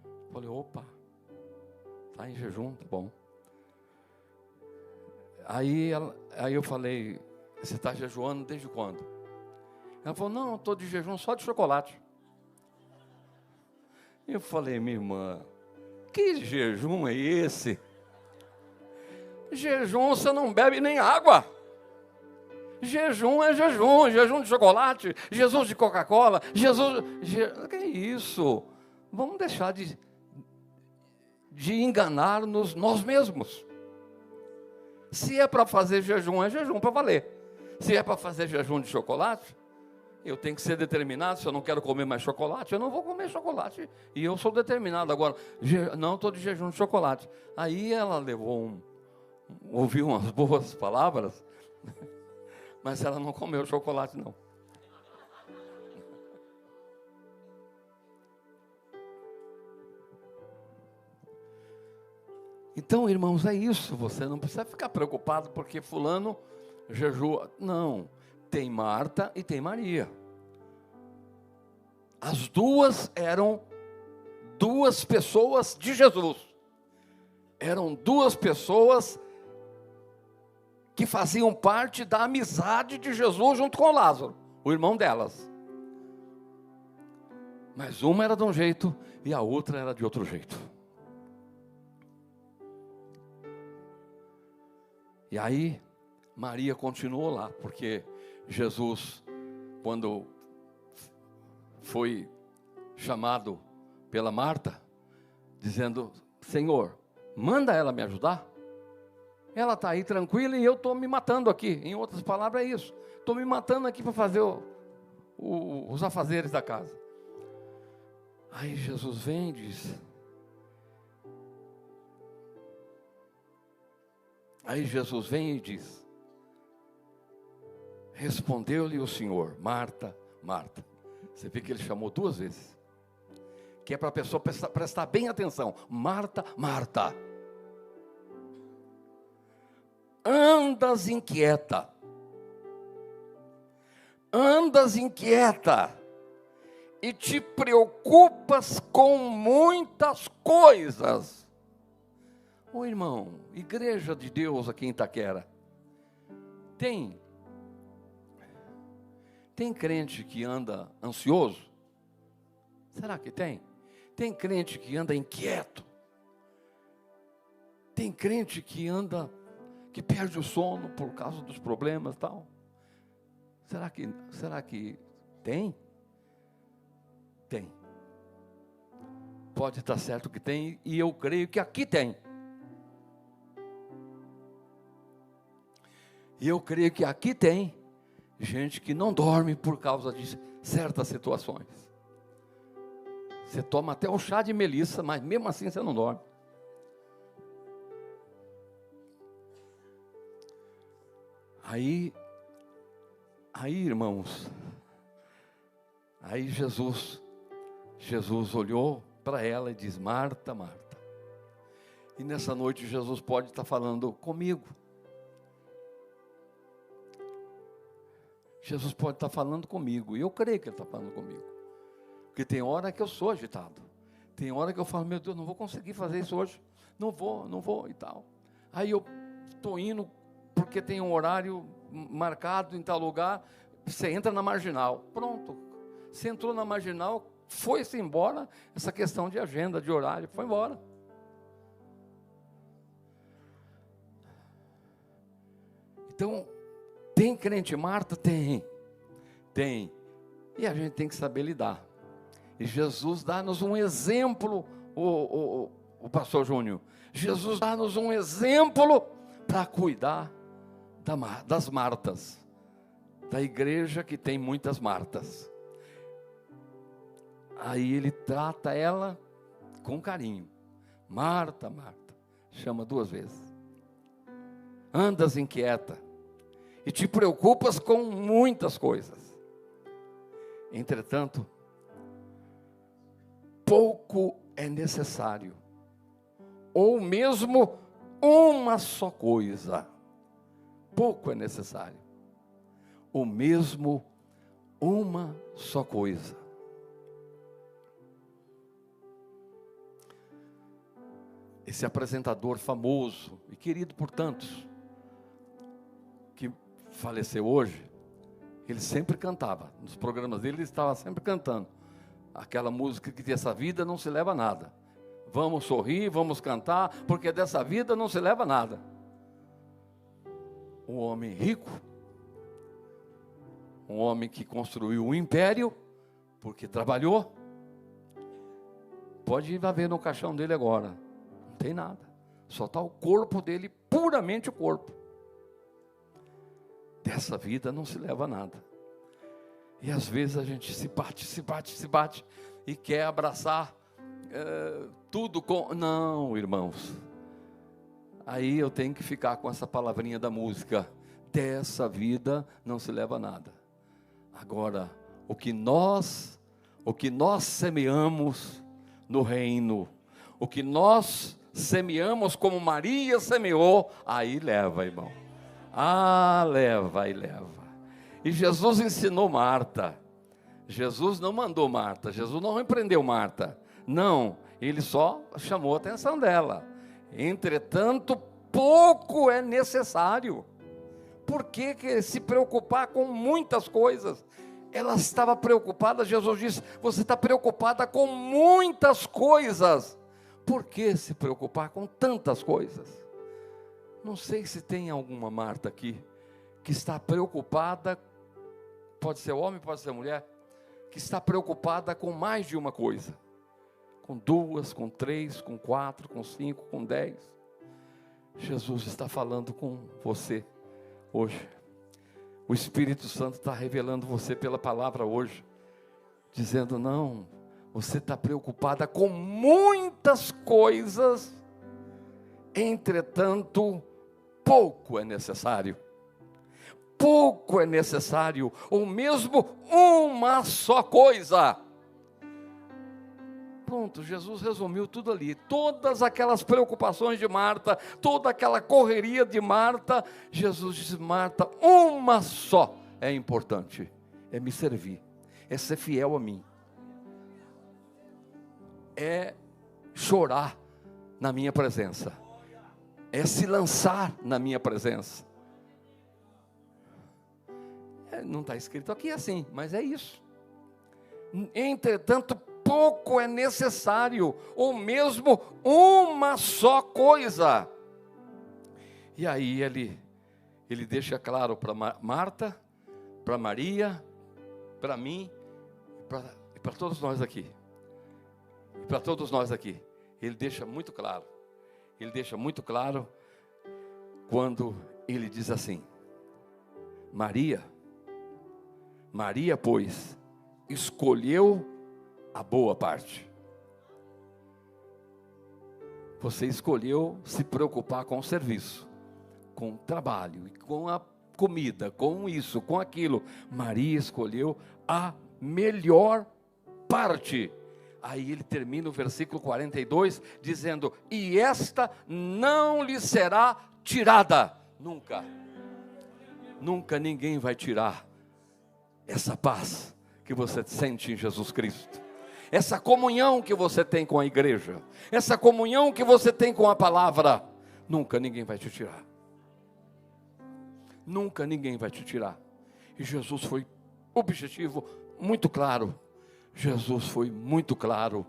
Eu falei, opa, está em jejum, tá bom. Aí eu falei, você está jejuando desde quando? Ela falou, não, estou de jejum só de chocolate. Eu falei, minha irmã, que jejum é esse? Jejum você não bebe nem água. Jejum é jejum de chocolate, jejum de Coca-Cola, que é isso? Vamos deixar de enganar-nos nós mesmos. Se é para fazer jejum, é jejum para valer. Se é para fazer jejum de chocolate, eu tenho que ser determinado. Se eu não quero comer mais chocolate, eu não vou comer chocolate. E eu sou determinado. Agora, não, estou de jejum de chocolate. Aí ela ouviu umas boas palavras, mas ela não comeu chocolate, não. Então, irmãos, é isso. Você não precisa ficar preocupado porque fulano jejua. Não, tem Marta e tem Maria. As duas eram 2 pessoas de Jesus. Eram 2 pessoas que faziam parte da amizade de Jesus junto com Lázaro, o irmão delas. Mas uma era de um jeito e a outra era de outro jeito. E aí, Maria continuou lá, porque Jesus, quando foi chamado pela Marta, dizendo, Senhor, manda ela me ajudar. Ela está aí tranquila e eu estou me matando aqui. Em outras palavras é isso. Estou me matando aqui para fazer os afazeres da casa. Aí Jesus vem e diz... Respondeu-lhe o Senhor, Marta, Marta. Você vê que ele chamou 2 vezes. Que é para a pessoa prestar bem atenção. Marta, Marta. Andas inquieta e te preocupas com muitas coisas. Ô irmão, igreja de Deus aqui em Itaquera, tem crente que anda ansioso? Será que tem? Tem crente que anda inquieto? Tem crente que que perde o sono por causa dos problemas e tal. Será que tem? Tem. Pode estar certo que tem, e eu creio que aqui tem. E eu creio que aqui tem gente que não dorme por causa de certas situações. Você toma até um chá de melissa, mas mesmo assim você não dorme. Aí, irmãos, aí Jesus olhou para ela e diz: Marta, Marta. E nessa noite Jesus pode estar falando comigo. Jesus pode estar falando comigo, e eu creio que Ele está falando comigo. Porque tem hora que eu sou agitado. Tem hora que eu falo: meu Deus, não vou conseguir fazer isso hoje. Não vou e tal. Aí eu estou indo porque tem um horário marcado em tal lugar. Você entra na marginal. Pronto. Você entrou na marginal, foi-se embora. Essa questão de agenda, de horário, foi embora. Então, tem crente Marta? Tem. E a gente tem que saber lidar. E Jesus dá-nos um exemplo, o pastor Júnior. Jesus dá-nos um exemplo para cuidar das Martas. Da igreja que tem muitas Martas. Aí ele trata ela com carinho. Marta, Marta. Chama 2 vezes. Andas inquieta. E te preocupas com muitas coisas. Entretanto, pouco é necessário, ou mesmo uma só coisa. Pouco é necessário, ou mesmo uma só coisa. Esse apresentador famoso e querido por tantos, que faleceu hoje, ele sempre cantava, nos programas dele ele estava sempre cantando aquela música que dessa vida não se leva a nada. Vamos sorrir, vamos cantar, porque dessa vida não se leva a nada. Um homem rico, um homem que construiu um império, porque trabalhou, pode ir lá ver no caixão dele agora, não tem nada, só está o corpo dele, puramente o corpo. Dessa vida não se leva a nada. E às vezes a gente se bate e quer abraçar tudo com... Não, irmãos. Aí eu tenho que ficar com essa palavrinha da música. Dessa vida não se leva a nada. Agora, o que nós semeamos no reino, o que nós semeamos como Maria semeou, aí leva, irmão. Leva. E Jesus ensinou Marta. Jesus não mandou Marta. Jesus não repreendeu Marta. Não, ele só chamou a atenção dela. Entretanto, pouco é necessário. Por que se preocupar com muitas coisas? Ela estava preocupada, Jesus disse: você está preocupada com muitas coisas. Por que se preocupar com tantas coisas? Não sei se tem alguma Marta aqui que está preocupada, pode ser homem, pode ser mulher, que está preocupada com mais de uma coisa. Com 2, com 3, com 4, com 5, com 10. Jesus está falando com você hoje. O Espírito Santo está revelando você pela palavra hoje, dizendo: não, você está preocupada com muitas coisas, entretanto, pouco é necessário. Pouco é necessário, ou mesmo uma só coisa. Pronto, Jesus resumiu tudo ali. Todas aquelas preocupações de Marta, toda aquela correria de Marta, Jesus disse: Marta, uma só é importante, é me servir, é ser fiel a mim, é chorar na minha presença, é se lançar na minha presença. Não está escrito aqui assim, mas é isso. Entretanto, pouco é necessário, ou mesmo uma só coisa. E aí ele deixa claro para Marta, para Maria, para mim, e para todos nós aqui. E para todos nós aqui. Ele deixa muito claro. Ele deixa muito claro quando ele diz assim: Maria, pois, escolheu a boa parte. Você escolheu se preocupar com o serviço, com o trabalho, com a comida, com isso, com aquilo. Maria escolheu a melhor parte. Aí ele termina o versículo 42 dizendo: e esta não lhe será tirada. Nunca. Nunca ninguém vai tirar essa paz que você sente em Jesus Cristo. Essa comunhão que você tem com a igreja. Essa comunhão que você tem com a palavra. Nunca ninguém vai te tirar. Nunca ninguém vai te tirar. E Jesus foi objetivo, muito claro. Jesus foi muito claro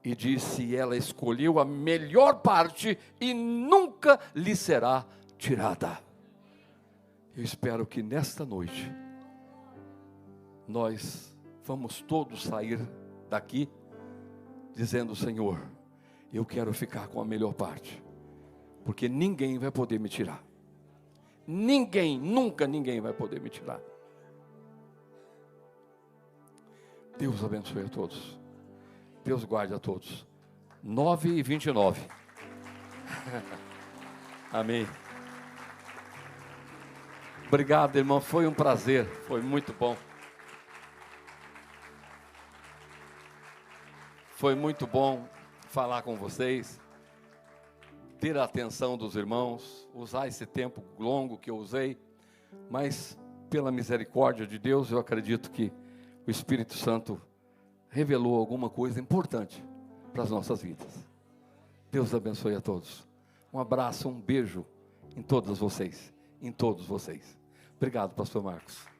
e disse: ela escolheu a melhor parte e nunca lhe será tirada. Eu espero que nesta noite nós vamos todos sair daqui dizendo: Senhor, eu quero ficar com a melhor parte, porque ninguém vai poder me tirar. Ninguém, nunca ninguém vai poder me tirar. Deus abençoe a todos. Deus guarde a todos. 9h29. Amém. Obrigado, irmão. Foi um prazer. Foi muito bom. Foi muito bom falar com vocês. Ter a atenção dos irmãos. Usar esse tempo longo que eu usei. Mas, pela misericórdia de Deus, eu acredito que o Espírito Santo revelou alguma coisa importante para as nossas vidas. Deus abençoe a todos. Um abraço, um beijo em todos vocês. Obrigado, pastor Marcos.